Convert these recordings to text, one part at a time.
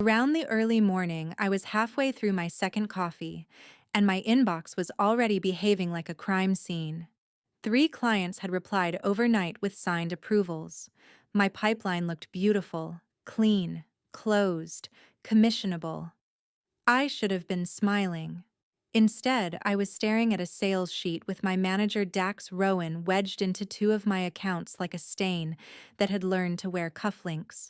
Around the early morning, I was halfway through my second coffee, and my inbox was already behaving like a crime scene. 3 clients had replied overnight with signed approvals. My pipeline looked beautiful, clean, closed, commissionable. I should have been smiling. Instead, I was staring at a sales sheet with my manager Dax Rowan wedged into 2 of my accounts like a stain that had learned to wear cufflinks.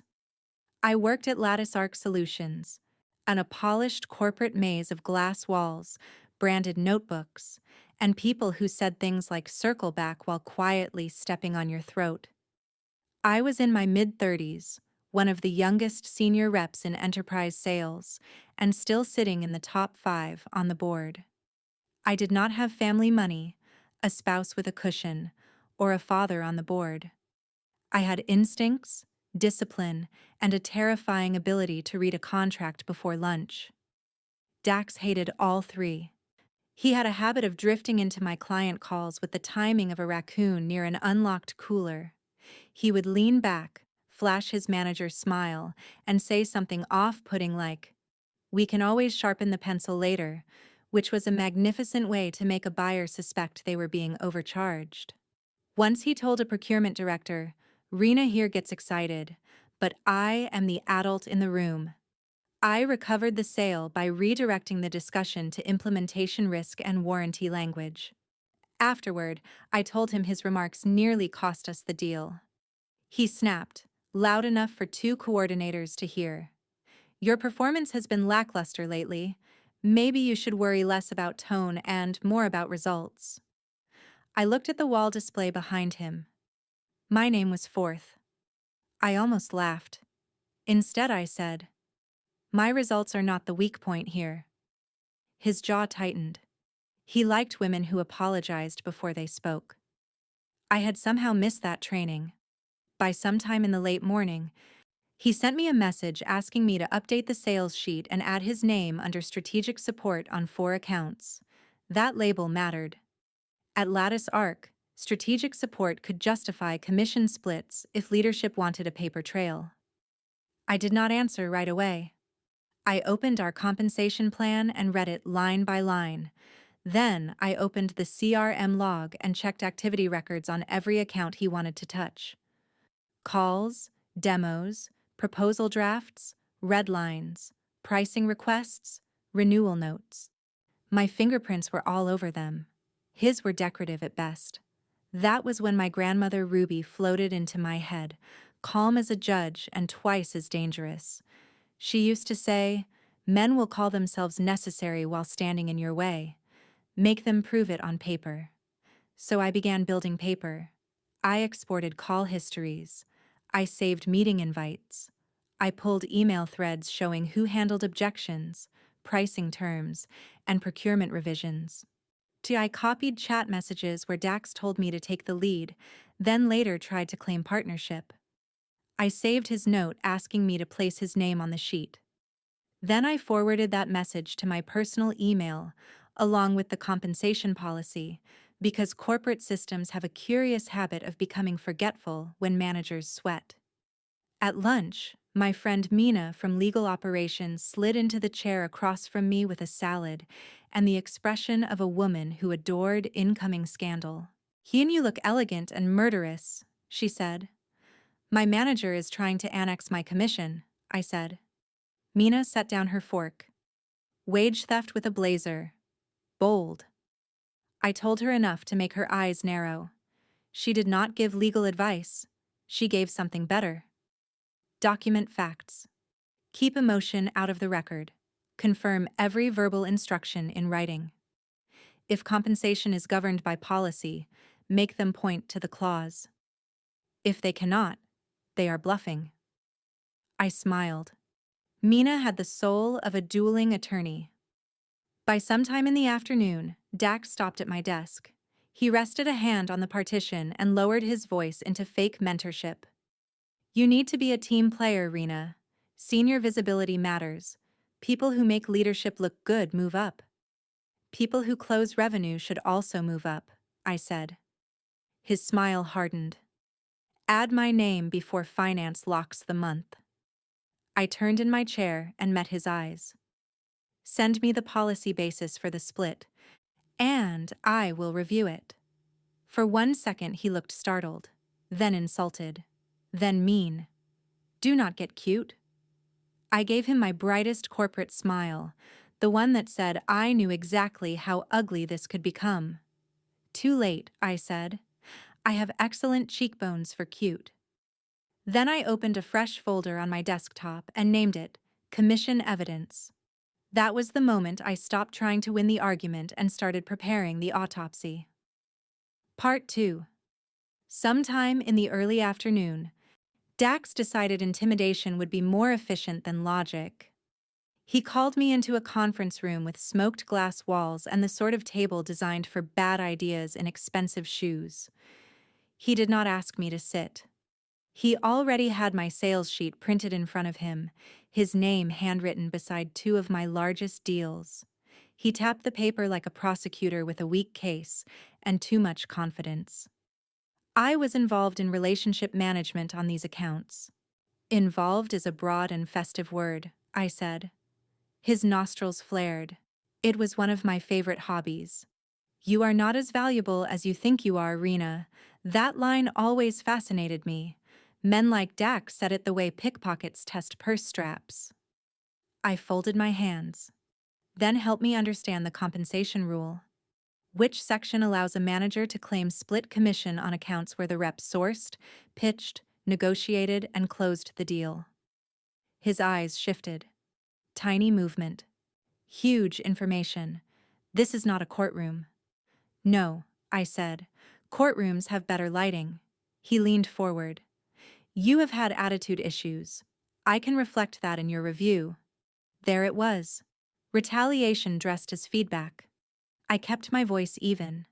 I worked at Lattice Arc Solutions, a polished corporate maze of glass walls, branded notebooks, and people who said things like circle back while quietly stepping on your throat. I was in my mid-30s, one of the youngest senior reps in enterprise sales, and still sitting in the top 5 on the board. I did not have family money, a spouse with a cushion, or a father on the board. I had instincts, discipline, and a terrifying ability to read a contract before lunch. Dax hated all 3. He had a habit of drifting into my client calls with the timing of a raccoon near an unlocked cooler. He would lean back, flash his manager's smile, and say something off-putting like, "We can always sharpen the pencil later," which was a magnificent way to make a buyer suspect they were being overcharged. Once he told a procurement director, "Rena here gets excited, but I am the adult in the room." I recovered the sale by redirecting the discussion to implementation risk and warranty language. Afterward, I told him his remarks nearly cost us the deal. He snapped, loud enough for 2 coordinators to hear. "Your performance has been lackluster lately. Maybe you should worry less about tone and more about results." I looked at the wall display behind him. My name was fourth. I almost laughed. Instead, I said, "My results are not the weak point here." His jaw tightened. He liked women who apologized before they spoke. I had somehow missed that training. By sometime in the late morning, he sent me a message asking me to update the sales sheet and add his name under strategic support on 4 accounts. That label mattered. At Lattice Arc, strategic support could justify commission splits if leadership wanted a paper trail. I did not answer right away. I opened our compensation plan and read it line by line. Then I opened the CRM log and checked activity records on every account he wanted to touch. Calls, demos, proposal drafts, red lines, pricing requests, renewal notes. My fingerprints were all over them. His were decorative at best. That was when my grandmother Ruby floated into my head, calm as a judge and twice as dangerous. She used to say, "Men will call themselves necessary while standing in your way. Make them prove it on paper." So I began building paper. I exported call histories. I saved meeting invites. I pulled email threads showing who handled objections, pricing terms, and procurement revisions. I copied chat messages where Dax told me to take the lead, then later tried to claim partnership. I saved his note asking me to place his name on the sheet. Then I forwarded that message to my personal email, along with the compensation policy, because corporate systems have a curious habit of becoming forgetful when managers sweat. At lunch, my friend Mina from legal operations slid into the chair across from me with a salad and the expression of a woman who adored incoming scandal. "You look elegant and murderous," she said. "My manager is trying to annex my commission," I said. Mina set down her fork. "Wage theft with a blazer. Bold." I told her enough to make her eyes narrow. She did not give legal advice. She gave something better. Document facts. Keep emotion out of the record. Confirm every verbal instruction in writing. If compensation is governed by policy, make them point to the clause. If they cannot, they are bluffing. I smiled. Mina had the soul of a dueling attorney. By sometime in the afternoon, Dax stopped at my desk. He rested a hand on the partition and lowered his voice into fake mentorship. "You need to be a team player, Rena. Senior visibility matters. People who make leadership look good move up. People who close revenue should also move up," I said. His smile hardened. "Add my name before finance locks the month." I turned in my chair and met his eyes. Send me the policy basis for the split, and I will review it. For 1 second he looked startled, then insulted, then mean. Do not get cute. I gave him my brightest corporate smile, the one that said I knew exactly how ugly this could become. Too late, I said. I have excellent cheekbones for cute. Then I opened a fresh folder on my desktop and named it Commission Evidence. That was the moment I stopped trying to win the argument and started preparing the autopsy. Part 2. Sometime in the early afternoon, Dax decided intimidation would be more efficient than logic. He called me into a conference room with smoked glass walls and the sort of table designed for bad ideas in expensive shoes. He did not ask me to sit. He already had my sales sheet printed in front of him, his name handwritten beside two of my largest deals. He tapped the paper like a prosecutor with a weak case and too much confidence. I was involved in relationship management on these accounts. Involved is a broad and festive word, I said. His nostrils flared. It was one of my favorite hobbies. You are not as valuable as you think you are, Rena. That line always fascinated me. Men like Dax said it the way pickpockets test purse straps. I folded my hands. Then help me understand the compensation rule. Which section allows a manager to claim split commission on accounts where the rep sourced, pitched, negotiated, and closed the deal? His eyes shifted. Tiny movement. Huge information. This is not a courtroom. No, I said. Courtrooms have better lighting. He leaned forward. You have had attitude issues. I can reflect that in your review. There it was. Retaliation dressed as feedback. I kept my voice even.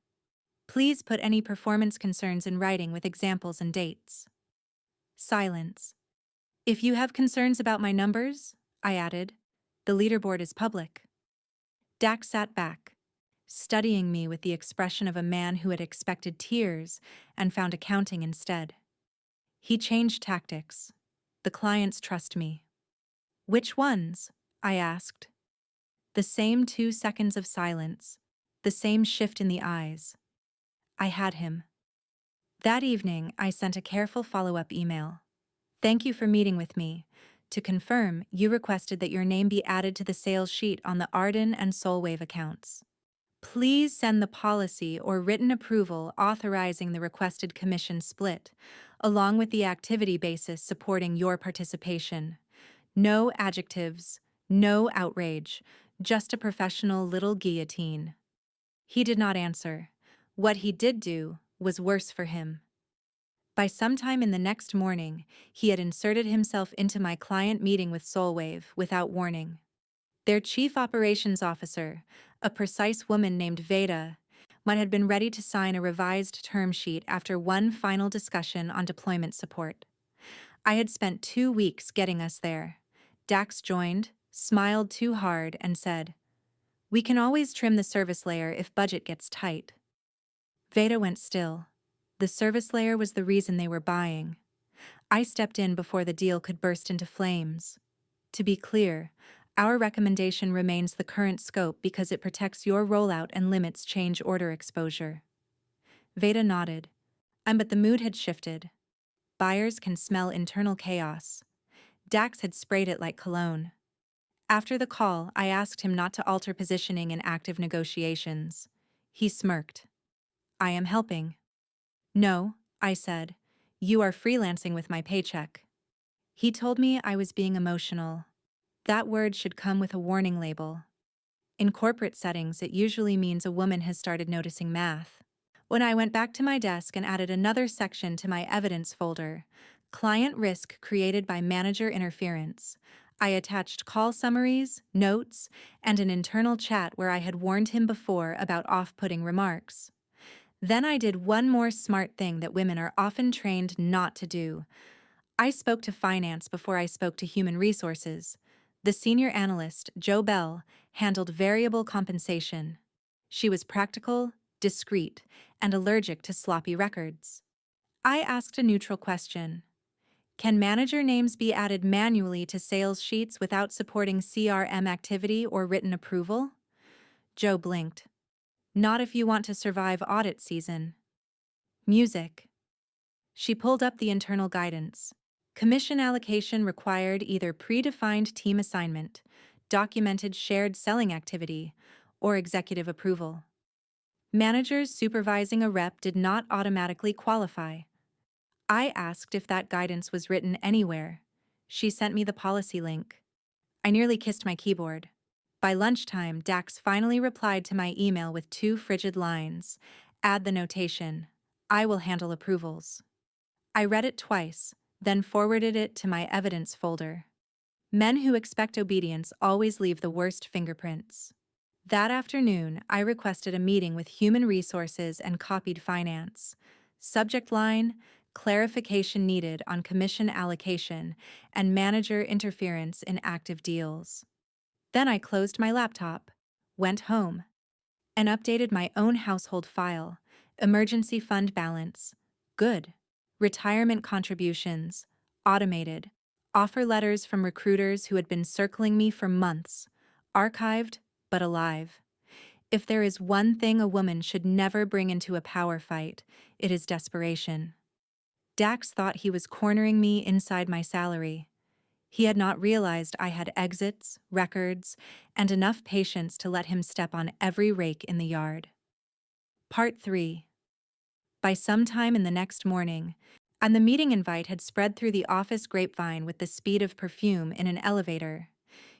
Please put any performance concerns in writing with examples and dates. Silence. If you have concerns about my numbers, I added, the leaderboard is public. Dax sat back, studying me with the expression of a man who had expected tears and found accounting instead. He changed tactics. The clients trust me. Which ones? I asked. The same 2 seconds of silence, the same shift in the eyes. I had him. That evening, I sent a careful follow-up email. Thank you for meeting with me. To confirm, you requested that your name be added to the sales sheet on the Arden and Solwave accounts. Please send the policy or written approval authorizing the requested commission split, along with the activity basis supporting your participation. No adjectives, no outrage, just a professional little guillotine. He did not answer. What he did do was worse for him. By sometime in the next morning, he had inserted himself into my client meeting with Solwave without warning. Their chief operations officer, a precise woman named Veda, had been ready to sign a revised term sheet after one final discussion on deployment support. I had spent 2 weeks getting us there. Dax joined, smiled too hard, and said, "We can always trim the service layer if budget gets tight." Veda went still. The service layer was the reason they were buying. I stepped in before the deal could burst into flames. To be clear, our recommendation remains the current scope because it protects your rollout and limits change order exposure. Veda nodded. But the mood had shifted. Buyers can smell internal chaos. Dax had sprayed it like cologne. After the call, I asked him not to alter positioning in active negotiations. He smirked. I am helping. No, I said. You are freelancing with my paycheck. He told me I was being emotional. That word should come with a warning label. In corporate settings, it usually means a woman has started noticing math. When I went back to my desk and added another section to my evidence folder, client risk created by manager interference, I attached call summaries, notes, and an internal chat where I had warned him before about off-putting remarks. Then I did one more smart thing that women are often trained not to do. I spoke to finance before I spoke to human resources. The senior analyst, Jo Bell, handled variable compensation. She was practical, discreet, and allergic to sloppy records. I asked a neutral question. Can manager names be added manually to sales sheets without supporting CRM activity or written approval? Joe blinked. Not if you want to survive audit season. Music. She pulled up the internal guidance. Commission allocation required either predefined team assignment, documented shared selling activity, or executive approval. Managers supervising a rep did not automatically qualify. I asked if that guidance was written anywhere. She sent me the policy link. I nearly kissed my keyboard. By lunchtime, Dax finally replied to my email with 2 frigid lines. Add the notation. I will handle approvals. I read it twice, then forwarded it to my evidence folder. Men who expect obedience always leave the worst fingerprints. That afternoon, I requested a meeting with Human Resources and copied Finance. Subject line: clarification needed on commission allocation and manager interference in active deals. Then I closed my laptop, went home, and updated my own household file. Emergency fund balance. Good. Retirement contributions. Automated. Offer letters from recruiters who had been circling me for months. Archived, but alive. If there is one thing a woman should never bring into a power fight, it is desperation. Dax thought he was cornering me inside my salary. He had not realized I had exits, records, and enough patience to let him step on every rake in the yard. Part 3. By sometime in the next morning, and the meeting invite had spread through the office grapevine with the speed of perfume in an elevator.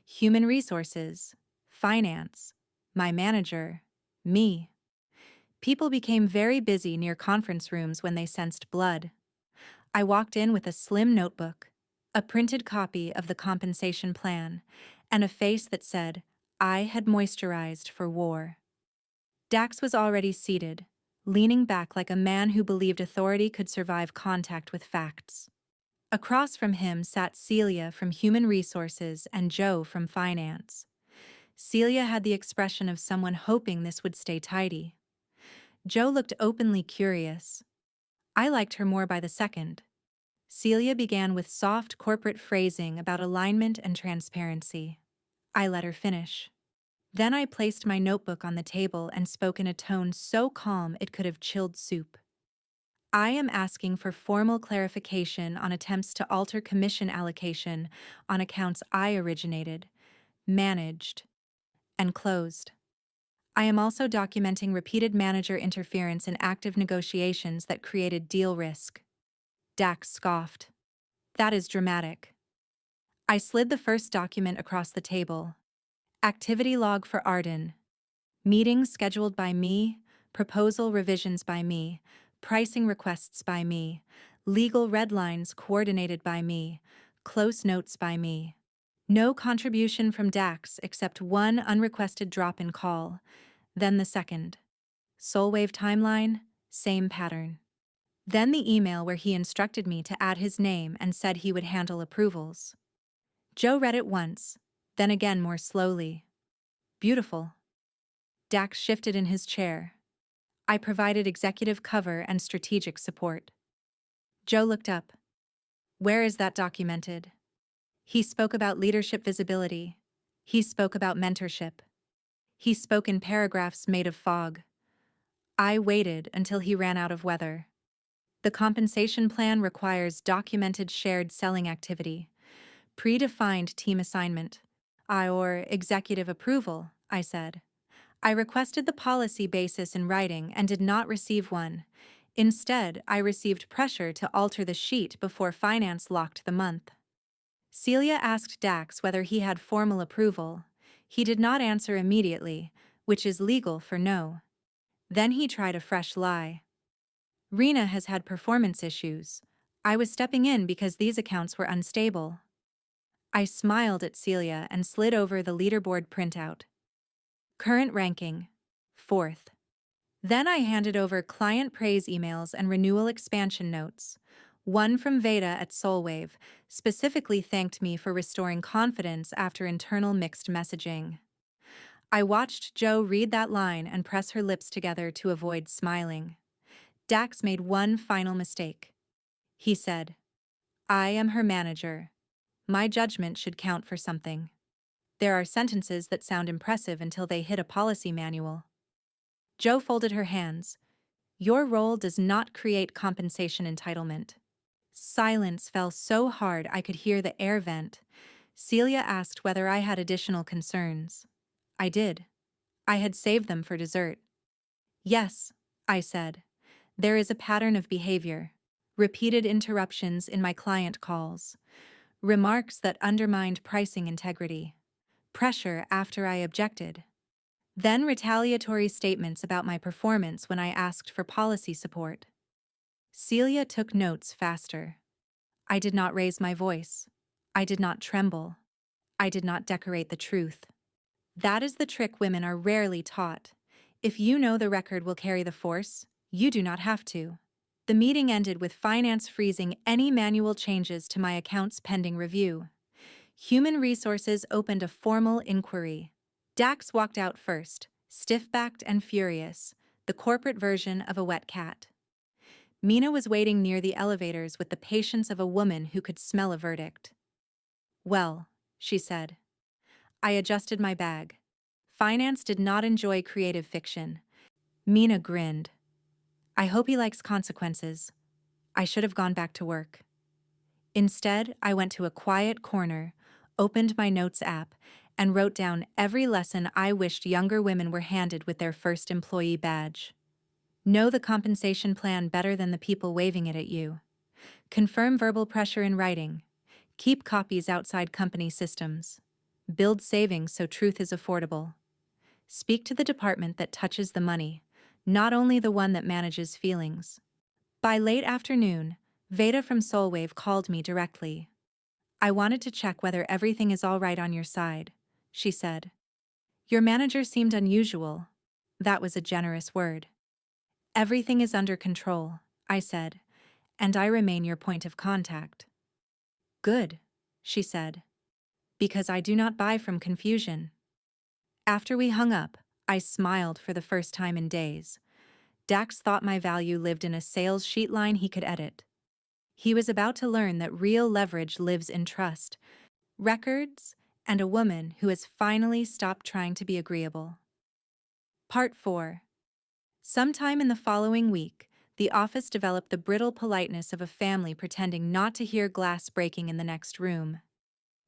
Human Resources, Finance, my manager, me. People became very busy near conference rooms when they sensed blood. I walked in with a slim notebook, a printed copy of the compensation plan, and a face that said, I had moisturized for war. Dax was already seated, leaning back like a man who believed authority could survive contact with facts. Across from him sat Celia from Human Resources and Joe from Finance. Celia had the expression of someone hoping this would stay tidy. Joe looked openly curious. I liked her more by the second. Celia began with soft corporate phrasing about alignment and transparency. I let her finish. Then I placed my notebook on the table and spoke in a tone so calm it could have chilled soup. I am asking for formal clarification on attempts to alter commission allocation on accounts I originated, managed, and closed. I am also documenting repeated manager interference in active negotiations that created deal risk. Dax scoffed. That is dramatic. I slid the first document across the table. Activity log for Arden. Meetings scheduled by me, proposal revisions by me, pricing requests by me, legal red lines coordinated by me, close notes by me. No contribution from Dax except one unrequested drop-in call, then the second. Soulwave timeline, same pattern. Then the email where he instructed me to add his name and said he would handle approvals. Joe read it once, then again more slowly. Beautiful. Dax shifted in his chair. I provided executive cover and strategic support. Joe looked up. Where is that documented? He spoke about leadership visibility. He spoke about mentorship. He spoke in paragraphs made of fog. I waited until he ran out of weather. The compensation plan requires documented shared selling activity, predefined team assignment, or executive approval, I said. I requested the policy basis in writing and did not receive one. Instead, I received pressure to alter the sheet before finance locked the month. Celia asked Dax whether he had formal approval. He did not answer immediately, which is legal for no. Then he tried a fresh lie. Rena has had performance issues. I was stepping in because these accounts were unstable. I smiled at Celia and slid over the leaderboard printout. Current ranking, 4th. Then I handed over client praise emails and renewal expansion notes. One from Veda at Soulwave specifically thanked me for restoring confidence after internal mixed messaging. I watched Joe read that line and press her lips together to avoid smiling. Dax made one final mistake. He said, I am her manager. My judgment should count for something. There are sentences that sound impressive until they hit a policy manual. Jo folded her hands. Your role does not create compensation entitlement. Silence fell so hard I could hear the air vent. Celia asked whether I had additional concerns. I did. I had saved them for dessert. Yes, I said. There is a pattern of behavior. Repeated interruptions in my client calls. Remarks that undermined pricing integrity. Pressure after I objected. Then retaliatory statements about my performance when I asked for policy support. Celia took notes faster. I did not raise my voice. I did not tremble. I did not decorate the truth. That is the trick women are rarely taught. If you know the record will carry the force, you do not have to. The meeting ended with finance freezing any manual changes to my accounts pending review. Human Resources opened a formal inquiry. Dax walked out first, stiff-backed and furious, the corporate version of a wet cat. Mina was waiting near the elevators with the patience of a woman who could smell a verdict. Well, she said. I adjusted my bag. Finance did not enjoy creative fiction. Mina grinned. I hope he likes consequences. I should have gone back to work. Instead, I went to a quiet corner, opened my notes app, and wrote down every lesson I wished younger women were handed with their first employee badge. Know the compensation plan better than the people waving it at you. Confirm verbal pressure in writing. Keep copies outside company systems. Build savings so truth is affordable. Speak to the department that touches the money, not only the one that manages feelings. By late afternoon, Veda from Soulwave called me directly. I wanted to check whether everything is all right on your side, she said. Your manager seemed unusual. That was a generous word. Everything is under control, I said, and I remain your point of contact. Good, she said, because I do not buy from confusion. After we hung up, I smiled for the first time in days. Dax thought my value lived in a sales sheet line he could edit. He was about to learn that real leverage lives in trust, records, and a woman who has finally stopped trying to be agreeable. Part 4. Sometime in the following week, the office developed the brittle politeness of a family pretending not to hear glass breaking in the next room.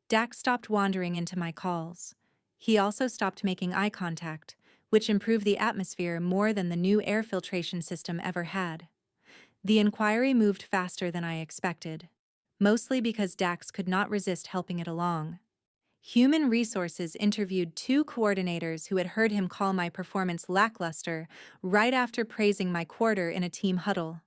Dax stopped wandering into my calls. He also stopped making eye contact, which improved the atmosphere more than the new air filtration system ever had. The inquiry moved faster than I expected, mostly because Dax could not resist helping it along. Human Resources interviewed 2 coordinators who had heard him call my performance lackluster right after praising my quarter in a team huddle.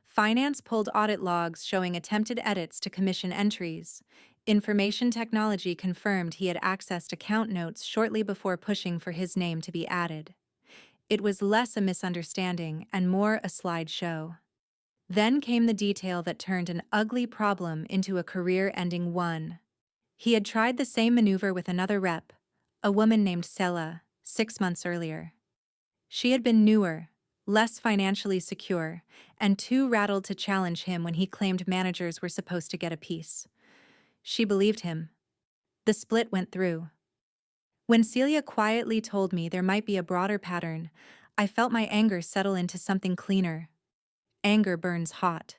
Finance pulled audit logs showing attempted edits to commission entries. Information technology confirmed he had accessed account notes shortly before pushing for his name to be added. It was less a misunderstanding and more a slideshow. Then came the detail that turned an ugly problem into a career-ending one. He had tried the same maneuver with another rep, a woman named Sela, 6 months earlier. She had been newer, less financially secure, and too rattled to challenge him when he claimed managers were supposed to get a piece. She believed him. The split went through. When Celia quietly told me there might be a broader pattern, I felt my anger settle into something cleaner. Anger burns hot.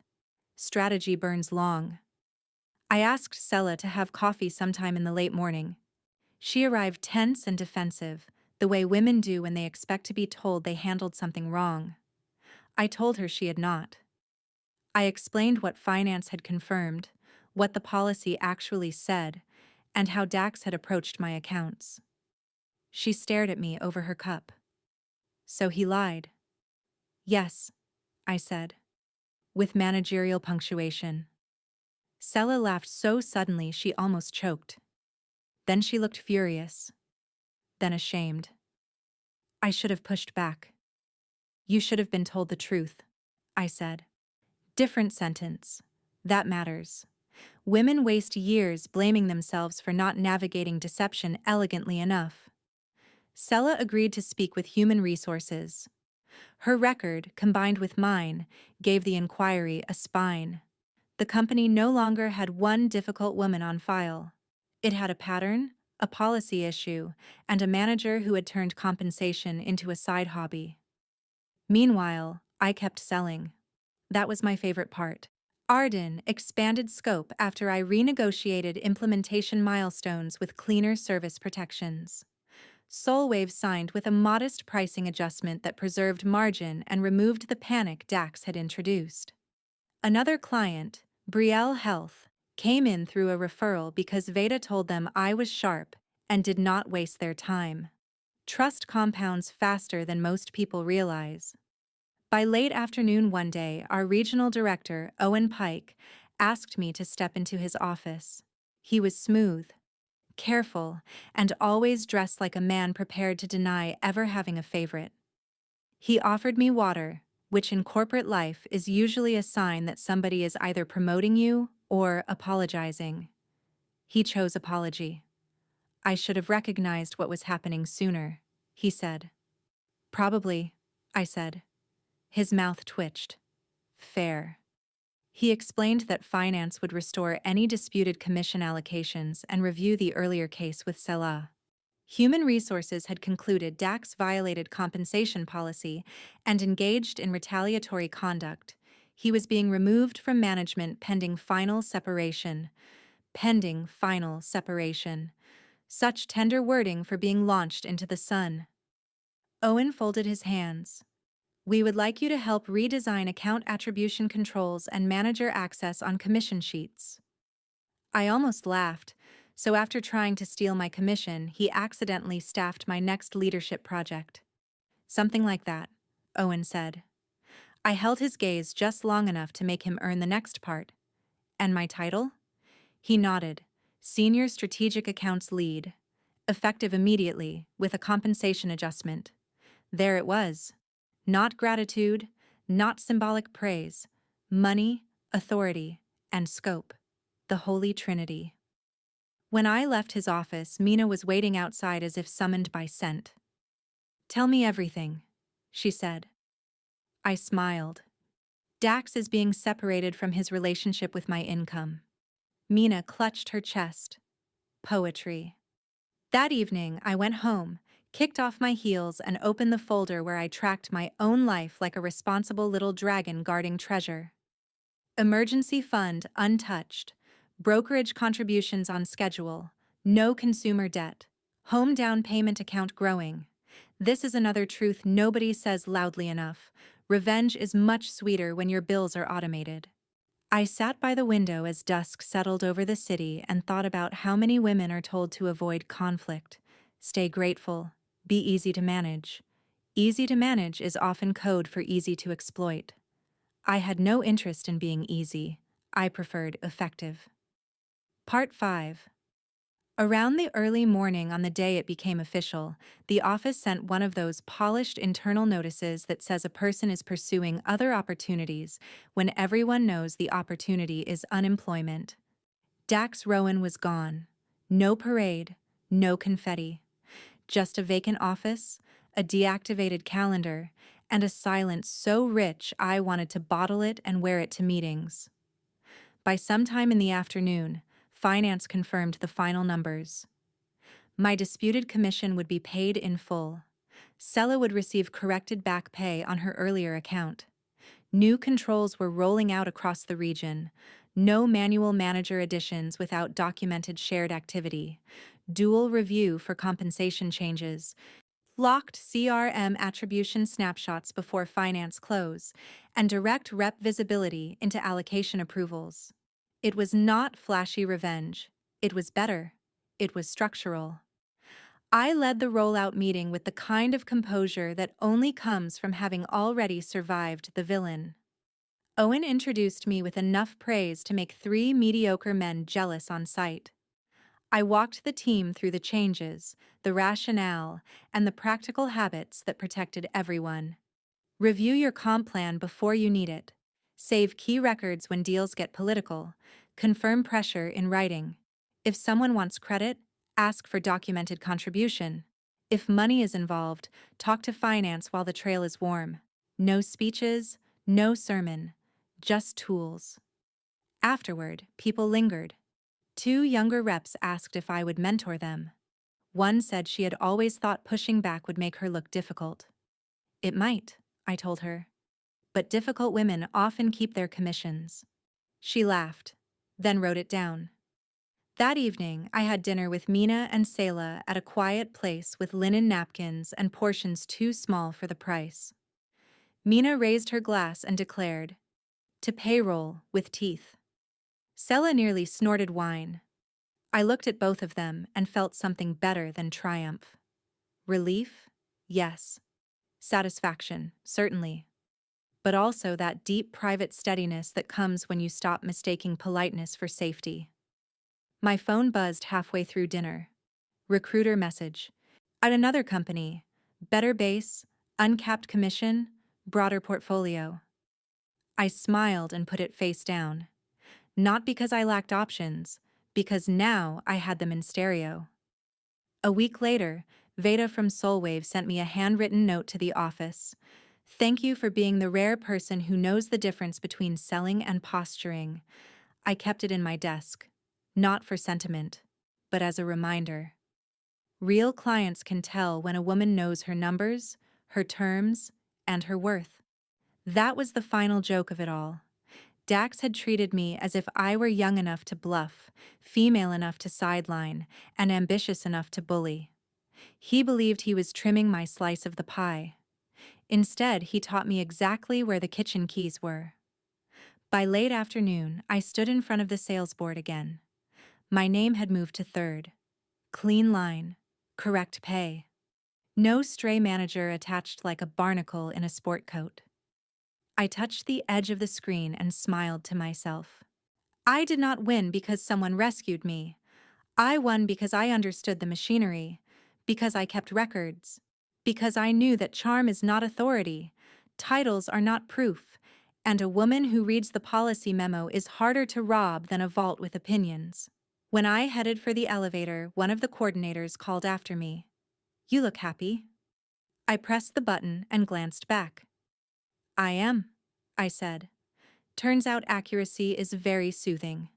Strategy burns long. I asked Sela to have coffee sometime in the late morning. She arrived tense and defensive, the way women do when they expect to be told they handled something wrong. I told her she had not. I explained what finance had confirmed, what the policy actually said, and how Dax had approached my accounts. She stared at me over her cup. So he lied. Yes, I said, with managerial punctuation. Sela laughed so suddenly she almost choked. Then she looked furious, then ashamed. I should have pushed back. You should have been told the truth, I said. Different sentence. That matters. Women waste years blaming themselves for not navigating deception elegantly enough. Sela agreed to speak with Human Resources. Her record, combined with mine, gave the inquiry a spine. The company no longer had one difficult woman on file. It had a pattern, a policy issue, and a manager who had turned compensation into a side hobby. Meanwhile, I kept selling. That was my favorite part. Arden expanded scope after I renegotiated implementation milestones with cleaner service protections. Solwave signed with a modest pricing adjustment that preserved margin and removed the panic Dax had introduced. Another client, Brielle Health, came in through a referral because Veda told them I was sharp and did not waste their time. Trust compounds faster than most people realize. By late afternoon one day, our regional director, Owen Pike, asked me to step into his office. He was smooth, careful, and always dressed like a man prepared to deny ever having a favorite. He offered me water, which in corporate life is usually a sign that somebody is either promoting you or apologizing. He chose apology. I should have recognized what was happening sooner, he said. Probably, I said. His mouth twitched. Fair. He explained that finance would restore any disputed commission allocations and review the earlier case with Selah. Human Resources had concluded Dax violated compensation policy and engaged in retaliatory conduct. He was being removed from management pending final separation. Pending final separation. Such tender wording for being launched into the sun. Owen folded his hands. We would like you to help redesign account attribution controls and manager access on commission sheets. I almost laughed, so after trying to steal my commission, he accidentally staffed my next leadership project. Something like that, Owen said. I held his gaze just long enough to make him earn the next part. And my title? He nodded. Senior Strategic Accounts Lead. Effective immediately, with a compensation adjustment. There it was. Not gratitude, not symbolic praise. Money, authority, and scope. The Holy Trinity. When I left his office, Mina was waiting outside as if summoned by scent. Tell me everything, she said. I smiled. Dax is being separated from his relationship with my income. Mina clutched her chest. Poetry. That evening, I went home, kicked off my heels, and opened the folder where I tracked my own life like a responsible little dragon guarding treasure. Emergency fund untouched. Brokerage contributions on schedule. No consumer debt. Home down payment account growing. This is another truth nobody says loudly enough. Revenge is much sweeter when your bills are automated. I sat by the window as dusk settled over the city and thought about how many women are told to avoid conflict, stay grateful, be easy to manage. Easy to manage is often code for easy to exploit. I had no interest in being easy. I preferred effective. Part 5. Around the early morning on the day it became official, the office sent one of those polished internal notices that says a person is pursuing other opportunities when everyone knows the opportunity is unemployment. Dax Rowan was gone. No parade, no confetti. Just a vacant office, a deactivated calendar, and a silence so rich I wanted to bottle it and wear it to meetings. By sometime in the afternoon, finance confirmed the final numbers. My disputed commission would be paid in full. Sella would receive corrected back pay on her earlier account. New controls were rolling out across the region. No manual manager additions without documented shared activity. Dual review for compensation changes. Locked CRM attribution snapshots before finance close, and direct rep visibility into allocation approvals. It was not flashy revenge. It was better. It was structural. I led the rollout meeting with the kind of composure that only comes from having already survived the villain. Owen introduced me with enough praise to make 3 mediocre men jealous on sight. I walked the team through the changes, the rationale, and the practical habits that protected everyone. Review your comp plan before you need it. Save key records when deals get political. Confirm pressure in writing. If someone wants credit, ask for documented contribution. If money is involved, talk to finance while the trail is warm. No speeches, no sermon, just tools. Afterward, people lingered. Two younger reps asked if I would mentor them. One said she had always thought pushing back would make her look difficult. It might, I told her. But difficult women often keep their commissions. She laughed, then wrote it down. That evening, I had dinner with Mina and Selah at a quiet place with linen napkins and portions too small for the price. Mina raised her glass and declared, "To payroll, with teeth." Selah nearly snorted wine. I looked at both of them and felt something better than triumph. Relief? Yes. Satisfaction, certainly. But also that deep private steadiness that comes when you stop mistaking politeness for safety. My phone buzzed halfway through dinner. Recruiter message. At another company. Better base, uncapped commission, broader portfolio. I smiled and put it face down. Not because I lacked options, because now I had them in stereo. A week later, Veda from Soulwave sent me a handwritten note to the office. "Thank you for being the rare person who knows the difference between selling and posturing." I kept it in my desk. Not for sentiment, but as a reminder. Real clients can tell when a woman knows her numbers, her terms, and her worth. That was the final joke of it all. Dax had treated me as if I were young enough to bluff, female enough to sideline, and ambitious enough to bully. He believed he was trimming my slice of the pie. Instead, he taught me exactly where the kitchen keys were. By late afternoon, I stood in front of the sales board again. My name had moved to third. Clean line. Correct pay. No stray manager attached like a barnacle in a sport coat. I touched the edge of the screen and smiled to myself. I did not win because someone rescued me. I won because I understood the machinery, because I kept records, because I knew that charm is not authority, titles are not proof, and a woman who reads the policy memo is harder to rob than a vault with opinions. When I headed for the elevator, one of the coordinators called after me. "You look happy." I pressed the button and glanced back. "I am," I said. Turns out accuracy is very soothing.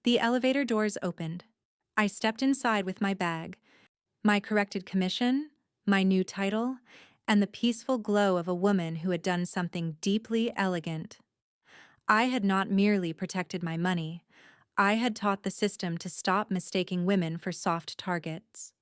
The elevator doors opened. I stepped inside with my bag, my corrected commission, my new title, and the peaceful glow of a woman who had done something deeply elegant. I had not merely protected my money, I had taught the system to stop mistaking women for soft targets.